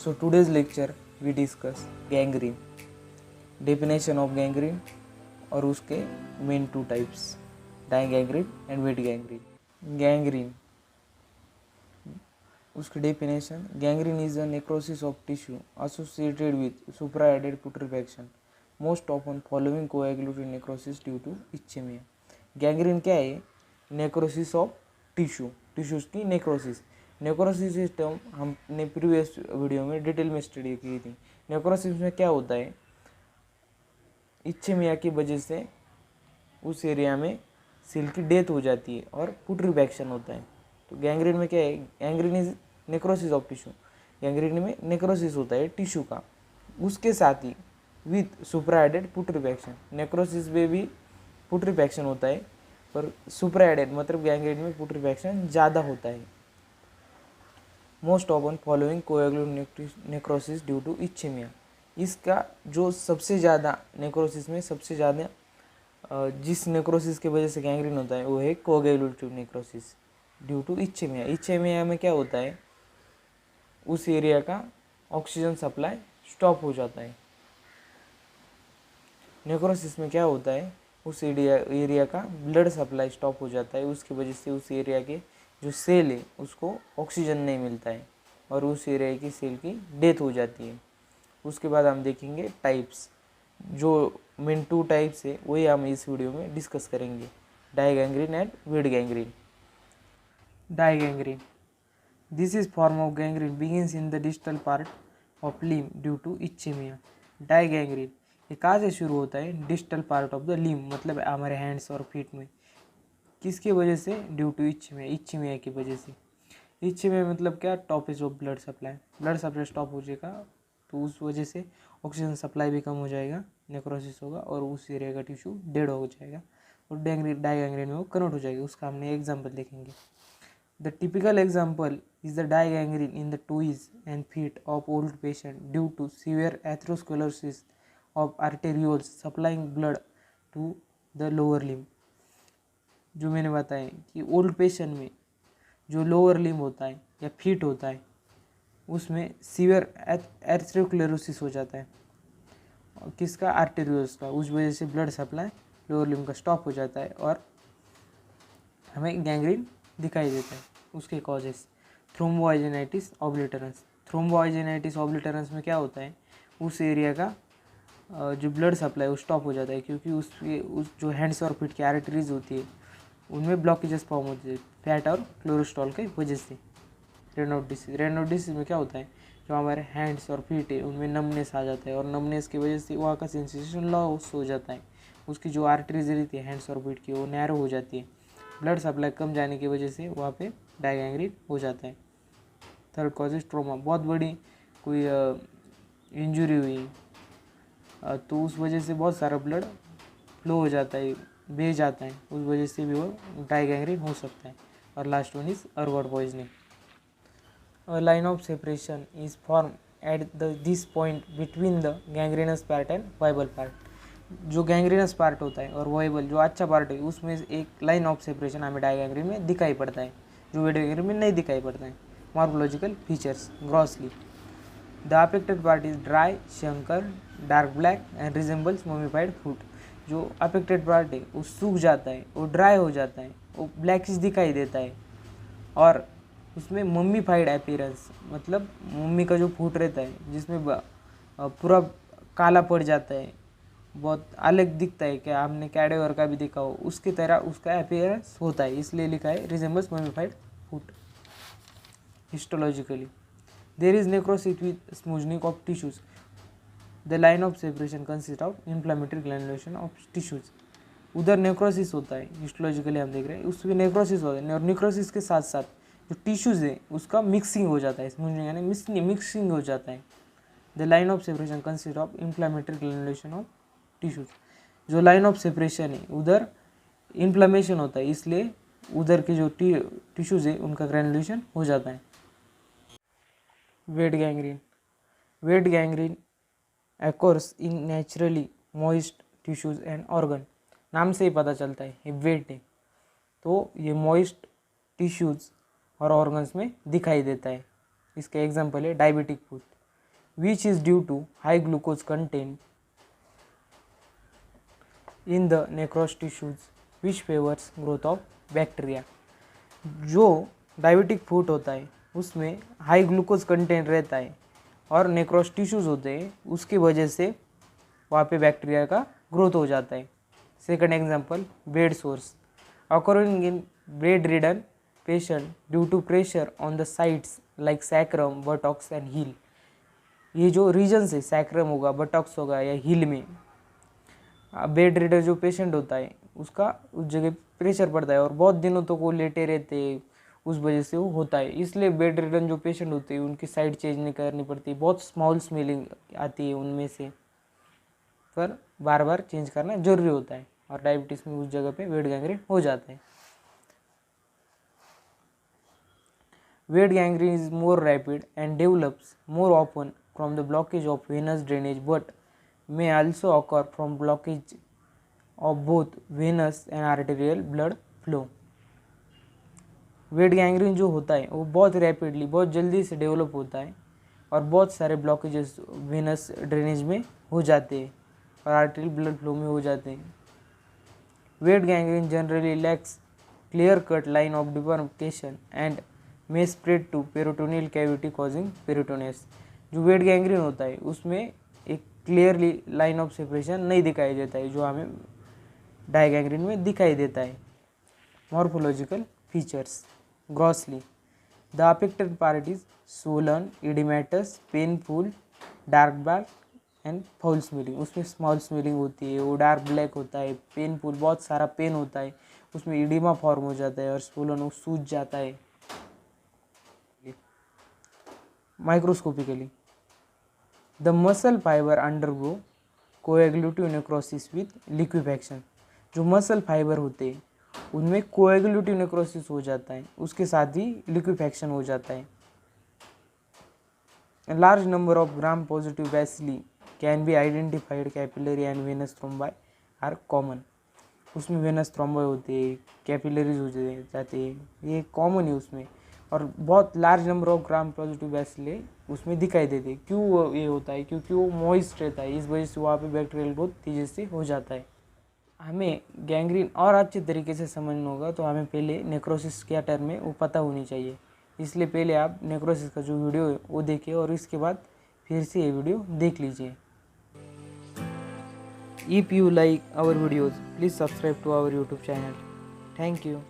So today's lecture we discuss gangrene, definition of gangrene और उसके main two types, डायगैंग्रीन and wet gangrene. Gangrene, उसकी definition, gangrene is a necrosis of tissue associated with supraadded putrefaction, most often following coagulative necrosis due to ischemia. Gangrene क्या है? Necrosis of tissues की necrosis. Necrosis system हमने previous video में detail में study की थी. Necrosis में क्या होता है? इच्छेमिया की वजह से उस एरिया में सेल की डेथ हो जाती है और पुट्रीफैक्शन होता है. तो गैंग्रीन में क्या है? Gangrene is necrosis of tissue. Gangrene में नेक्रोसिस होता है टिश्यू का, उसके साथ ही विथ सुप्राएडेड पुट्रीफैक्शन. नेक्रोसिस में भी पुट्रीफैक्शन होता है पर सुप्राएडेड मतलब गैंग्रीन में पुट्रीफैक्शन ज़्यादा होता है. Most often following coagulative necrosis due to ischaemia. इसका जो सबसे ज़्यादा नेक्रोसिस में सबसे ज़्यादा जिस नेक्रोसिस की वजह से गैंग्रीन होता है वो है कोएगुलेटिव नेक्रोसिस ड्यू टू इच्छेमिया. इच्छेमिया में क्या होता है? उस एरिया का ऑक्सीजन सप्लाई स्टॉप हो जाता है. नेक्रोसिस में क्या होता है? उस एरिया का ब्लड सप्लाई स्टॉप हो जाता है. उसकी वजह से उस एरिया के जो सेल है उसको ऑक्सीजन नहीं मिलता है और उस एरिया की सेल की डेथ हो जाती है. उसके बाद हम देखेंगे टाइप्स. जो मेन टू टाइप्स है वही हम इस वीडियो में डिस्कस करेंगे, dry gangrene and wet gangrene. Dry gangrene, this is form of gangrene begins in the distal part of limb due to ischaemia. Dry gangrene ये कहाँ से शुरू होता है? Distal part of the limb मतलब हमारे हैंड्स और फीट में. किसकी वजह से? Due to इच्छेमिया. इच्छेमिया की वजह से. इच्छेमिया मतलब क्या? Topaz of blood supply. Blood supply stop हो जाएगा तो उस वजह से ऑक्सीजन सप्लाई भी कम हो जाएगा, नेक्रोसिस होगा और उस एरिया का टिश्यू डेड हो जाएगा और डायगैंग्रीन में वो कन्वर्ट हो जाएगा. उसका हमने एग्जाम्पल देखेंगे. The typical example is the dry gangrene in the toes and feet of old patient due to severe atherosclerosis of arterioles supplying blood to the lower limb. जो मैंने बताया कि ओल्ड पेशेंट में जो लोअर लिम्ब होता है या फीट होता है उसमें सीवियर एथेरोस्क्लेरोसिस हो जाता है. किसका? आर्टेरियोल्स का. उस वजह से ब्लड सप्लाई लोअर लिम्ब का स्टॉप हो जाता है और हमें गैंग्रीन दिखाई देता है. उसके कॉजेस, थ्रोम्बोआइजेनाइटिस ऑब्लिटरेंस. थ्रोम्बोआइजेनाइटिस ऑब्लिटरेंस में क्या होता है? उस एरिया का जो ब्लड सप्लाई वो स्टॉप हो जाता है क्योंकि उस जो हैंड्स और फीट की आर्टरीज होती है उनमें ब्लॉकेजेस फॉर्म होते हैं फैट और क्लोरेस्ट्रॉल की वजह से. रेनॉल्ड डिसीज में क्या होता है? जो हमारे हैंड्स और फीट है उनमें नमनेस आ जाता है और नमनेस की वजह से वहाँ का सेंसेशन लॉस हो जाता है. उसकी जो आर्टरीज रहती है हैंड्स और फीट की वो नैरो हो जाती है. ब्लड सप्लाई कम जाने की वजह से वहाँ पे डायगैंग्रीन हो जाता है. Third cause is trauma. बहुत बड़ी कोई इंजरी हुई तो उस वजह से बहुत सारा ब्लड फ्लो हो जाता है, बह जाता है, उस वजह से भी वो डायगैंग्रीन हो सकता है. और last one is ergot poisoning. A line of separation is formed at this point between the gangrenous part and viable part. जो गैंग्रीनस पार्ट होता है और वाइबल जो अच्छा पार्ट है उसमें एक लाइन ऑफ सेपरेशन हमें डायगैंग्रीन में दिखाई पड़ता है जो वेट गैंग्रीन में नहीं दिखाई पड़ता है. Morphological features grossly. The affected part is dry, Shankar, dark black and resembles mummified food. जो अफेक्टेड पार्ट है वो सूख जाता है, वो ड्राई हो जाता है, वो ब्लैकिश दिखाई देता है और उसमें मम्मीफाइड अपीयरेंस मतलब मम्मी का जो फूट रहता है जिसमें पूरा काला पड़ जाता है, बहुत अलग दिखता है, क्या हमने कैडेवर का भी देखा हो उसकी तरह उसका अपीयरेंस होता है, इसलिए लिखा है resembles mummified foot. Histologically there is necrosis with smudging of tissues. The line of separation consist of inflammatory granulation of tissues. उधर नेक्रोसिस होता है, हिस्टोलॉजिकली हम देख रहे हैं उसमें नेक्रोसिस होता है और नेक्रोसिस के साथ साथ जो टिश्यूज़ है उसका मिक्सिंग हो जाता है, स्मूजनिंग यानी मिक्सिंग हो जाता है. The line of separation consist of inflammatory granulation of tissues. जो लाइन ऑफ सेपरेशन है उधर इन्फ्लेमेशन होता है इसलिए उधर के जो टिश्यूज़ है उनका ग्रैनुलेशन हो जाता है. Wait gangrene. Wait gangrene occurs in naturally moist tissues and organ. नाम से ही पता चलता है ये वेट है तो ये मॉइस्ट टिश्यूज और ऑर्गन्स में दिखाई देता है. इसके एग्जांपल है diabetic foot. which is due to high glucose content in the necrosed tissues which favors growth of bacteria। जो डायबिटिक फूड होता है उसमें हाई ग्लूकोज कंटेंट रहता है और नेक्रोस टिश्यूज होते हैं, उसकी वजह से वहाँ पे बैक्टीरिया का ग्रोथ हो जाता है। Second example, bed source occurring in bed-ridden patient due to pressure on the sites like sacrum, buttocks and heel। ये जो रीजन है, सैक्रम होगा, बटॉक्स होगा या हील में, बेड रीडर जो पेशेंट होता है उसका उस जगह प्रेशर पड़ता है और बहुत दिनों तक वो लेटे रहते हैं, उस वजह से वो होता है। इसलिए बेड रिडन जो पेशेंट होते हैं उनकी साइड चेंज नहीं करनी पड़ती, बहुत स्मॉल स्मेलिंग आती है उनमें से, पर बार बार चेंज करना जरूरी होता है और डायबिटीज़ में उस जगह पे वेट गैंग्रीन हो जाता है। Wait gangrene is more rapid and develops more often from the blockage of venous drainage but may also occur from blockage of both venous and arterial blood flow। Wait gangrene जो होता है वो बहुत rapidly, बहुत जल्दी से develop होता है और बहुत सारे ब्लॉकेजेस वेनस ड्रेनेज में हो जाते हैं और आर्टेरियल ब्लड फ्लो में हो जाते हैं। Wet gangrene generally lacks clear cut line of demarcation and may spread to peritoneal cavity causing peritonitis. जो वेट गैंग्रीन होता है उसमें एक क्लियरली लाइन ऑफ सेपरेशन नहीं दिखाई देता है, जो हमें डायगैंग्रीन में दिखाई देता है। Morphological features grossly the affected part is swollen, edematous, painful, dark black and foul smelling. उसमें स्मॉल स्मेलिंग होती है, वो डार्क ब्लैक होता है, पेनफुल, बहुत सारा पेन होता है, उसमें इडिमा फॉर्म हो जाता है और swollen वो सूज जाता है। Microscopically the muscle fibre undergo coagulative necrosis with liquefaction. जो मसल फाइबर होते हैं उनमें कोएगुलेटिव नेक्रोसिस हो जाता है, उसके साथ ही लिक्विफैक्शन हो जाता है। Large number of gram positive bacilli can be identified, capillary and venous thrombi are common. उसमें वेनस थ्रोम्बाई होते हैं, कैपिलरीज हो जाते हैं, ये कॉमन है उसमें, और बहुत large number of gram positive bacilli उसमें दिखाई देते हैं। क्यों ये होता है? क्योंकि वो मॉइस्ट रहता है, इस वजह से वहाँ पे बैक्टीरियल ग्रोथ तेजी से हो जाता है। हमें गैंग्रीन और अच्छे तरीके से समझना होगा तो हमें पहले नेक्रोसिस क्या टर्म है वो पता होनी चाहिए। इसलिए पहले आप नेक्रोसिस का जो वीडियो है वो देखिए और इसके बाद फिर से ये वीडियो देख लीजिए। If you like our videos, please subscribe to our YouTube channel. Thank you.